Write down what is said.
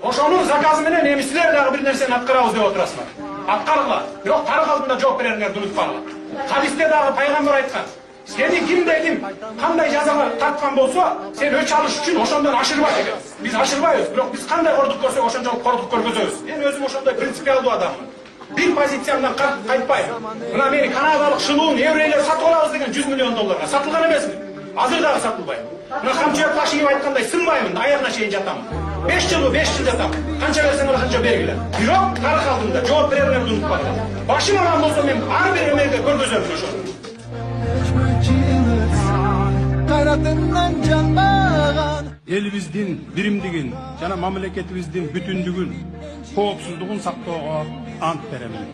Ошонун заказы менен эми силер дагы бир нерсени аткарабыз деп отурасыңар. Аткаргыла. Бирок тарых алдында жооп берериңерди унутпагыла. Хадисте дагы пайгамбар айткан. Сени ким кандай жазага тарткан болсо, сен өч алыш үчүн ошондон ашырба деген. Биз ашырбайбыз, бирок биз кандай кордук көрсөк ошончолук кордук көргөзөбүз. Мен өзүм ошондой принципиалдуу адаммын. Bir позициямдан кайтпайм. Мына мени канадалык шылуун еврейлер сатып алабыз деген 100 миллион долларга. Сатылган эмесми? Азыр дагы сатылбайм. Мына Камчыбек Башиев айткандай сынбаймын, аягына чейин жатамын. 5 жыл жатам. Канча берсең канча бергиле. Бирок тарых алдында жооп берериңерди унутпаңдар. Башым алган болсо мен ар бир эмеге көргөзөмүн ошону. Элибиздин биримдигин жана мамлекетибиздин бүтүндүгүн, коопсуздугун сактоого ант беремин.